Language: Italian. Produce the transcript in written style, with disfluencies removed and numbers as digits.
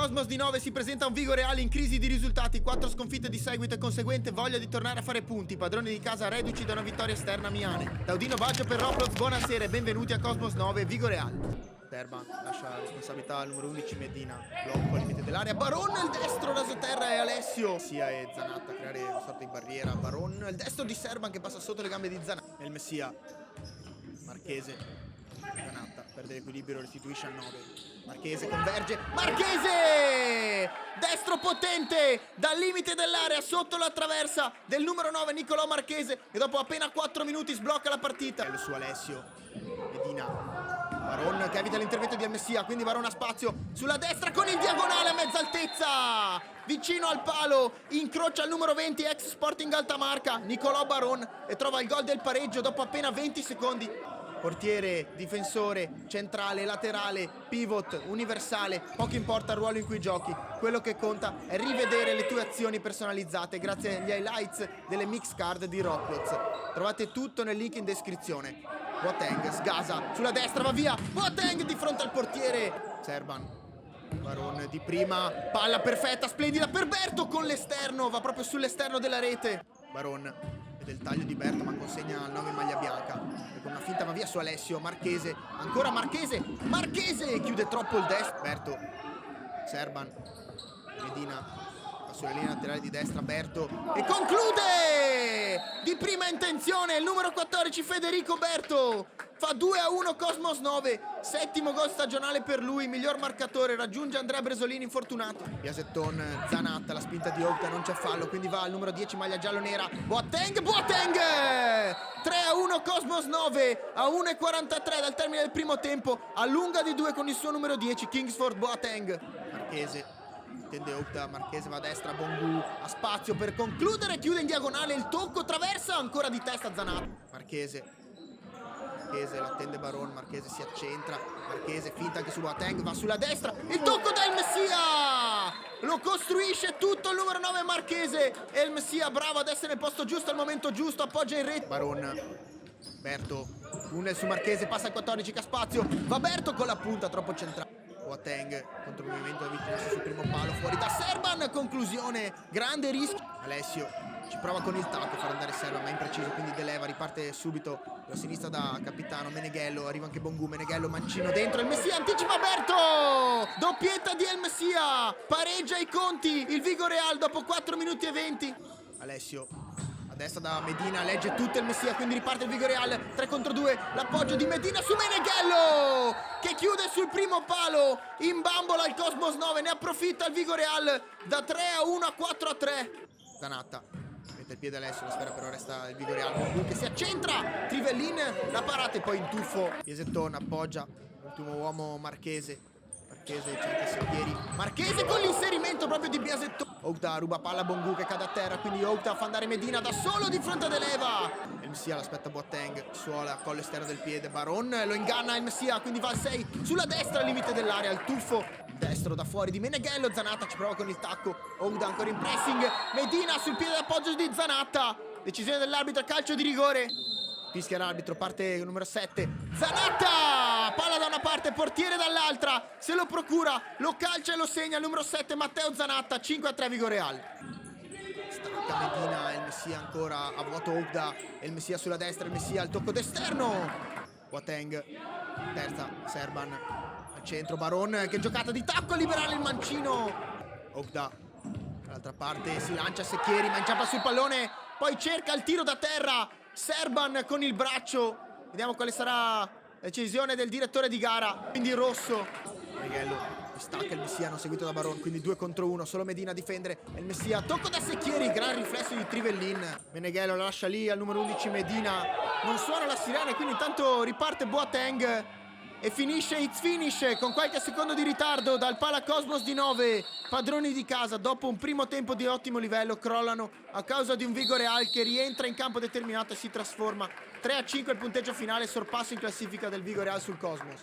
Cosmos di 9 si presenta un Vigo Real in crisi di risultati, 4 sconfitte di seguito e conseguente voglia di tornare a fare punti. Padroni di casa reduci da una vittoria esterna a Miane. Daudino Baggio per Roblox, buonasera e benvenuti a Cosmos 9 Vigo Real. Serban lascia la responsabilità al numero 11 Medina, blocco al limite dell'area, Baron il destro da sotterra e Alessio Sia e Zanatta a creare una sorta di barriera. Baron il destro di Serban che passa sotto le gambe di Zanatta. El Messia, Marchese, Zanatta perde l'equilibrio, restituisce al 9. Marchese converge, Marchese! Destro potente dal limite dell'area sotto la traversa del numero 9 Nicolò Marchese e dopo appena 4 minuti sblocca la partita. Su Alessio, Medina, Baron che evita l'intervento di El Messia, quindi Baron ha spazio sulla destra con il diagonale a mezza altezza, vicino al palo, incrocia il numero 20 ex Sporting Altamarca, Nicolò Baron, e trova il gol del pareggio dopo appena 20 secondi. Portiere, difensore, centrale, laterale, pivot, universale, poco importa il ruolo in cui giochi, quello che conta è rivedere le tue azioni personalizzate grazie agli highlights delle mix card di Roblox. Trovate tutto nel link in descrizione. Boateng sgasa sulla destra, va via, Boateng di fronte al portiere. Serban, Baron di prima, palla perfetta, splendida per Berto con l'esterno, va proprio sull'esterno della rete. Baron vede il taglio di Berto ma consegna al 9 in maglia bianca e con una finta va via su Alessio. Marchese, ancora Marchese, Marchese chiude troppo il destro. Berto, Serban, Medina sulle linee laterali di destra, Berto e conclude di prima intenzione il numero 14 Federico Berto. Fa 2-1 Cosmos 9, settimo gol stagionale per lui, miglior marcatore, raggiunge Andrea Bresolini infortunato. Piasetton, Zanatta, la spinta di Octa, non c'è fallo, quindi va al numero 10 maglia giallo-nera, Boateng, 3-1 Cosmos 9, a 1:43 dal termine del primo tempo, allunga di 2 con il suo numero 10 Kingsford Boateng. Marchese tende Octa, Marchese va a destra, Bongu ha spazio per concludere, chiude in diagonale, il tocco, traversa, ancora di testa Zanatta. Marchese l'attende Baron, Marchese si accentra, Marchese finta anche su Boateng, va sulla destra, il tocco del Messia! Lo costruisce tutto il numero 9 Marchese e il Messia bravo ad essere nel posto giusto al momento giusto, appoggia in rete. Baron, Berto, tunnel su Marchese, passa al 14 che ha spazio, va Berto con la punta, troppo centrale. Boateng contro il movimento da vittima sul primo palo, fuori da Serban, conclusione, grande rischio. Alessio ci prova con il tacco a far andare Serban ma è impreciso, quindi deleva, riparte subito da sinistra da capitano Meneghello, arriva anche Bongu, Meneghello, mancino dentro, il Messia anticipa Berto, doppietta di El Messia, pareggia i conti il Vigo Real dopo 4 minuti e 20. Alessio a destra da Medina, legge tutto il Messia, quindi riparte il Vigo Real, 3 contro 2, l'appoggio di Medina su Meneghello che chiude sul primo palo, in bambola il Cosmos 9, ne approfitta il Vigo Real da 3-1 a 4-3. Zanatta mette il piede Alessio, la sfera però resta il Vigo Real, che si accentra, Trivellin la parata e poi in tuffo Piesettone appoggia l'ultimo uomo Marchese. Marchese c'è anche Serpieri, Marchese con l'inserimento proprio di Biasettone. Octa ruba palla a Bongu che cade a terra, quindi Octa fa andare Medina da solo di fronte ad Eleva. El Messia l'aspetta Boateng, suola, collo esterno del piede, Baron lo inganna El Messia, quindi va al 6 sulla destra al limite dell'area, il tuffo destro da fuori di Meneghello, Zanatta ci prova con il tacco, Octa ancora in pressing, Medina sul piede d'appoggio di Zanatta, decisione dell'arbitro, calcio di rigore. Fischia l'arbitro, parte il numero 7, Zanatta, palla da una parte, portiere dall'altra, se lo procura, lo calcia e lo segna il numero 7 Matteo Zanatta, 5-3 Vigo Real. Stacca Medina, El Messia ancora a vuoto Octa, El Messia sulla destra, El Messia al tocco d'esterno, Boateng, terza, Serban, al centro, Baron, che giocata di tacco a liberare il mancino, Octa, dall'altra parte si lancia Secchieri ma inciampa sul pallone, poi cerca il tiro da terra, Serban con il braccio, vediamo quale sarà la decisione del direttore di gara, quindi rosso. Meneghello stacca il Messia, non seguito da Baron, quindi 2 contro 1, solo Medina a difendere, il Messia, tocco da Secchieri, gran riflesso di Trivellin, Meneghello la lascia lì al numero 11 Medina, non suona la sirena, quindi intanto riparte Boateng e finisce It's Finish con qualche secondo di ritardo dal Pala Cosmos di 9. Padroni di casa dopo un primo tempo di ottimo livello crollano a causa di un Vigo Real che rientra in campo determinato e si trasforma. 3-5 il punteggio finale, sorpasso in classifica del Vigo Real sul Cosmos.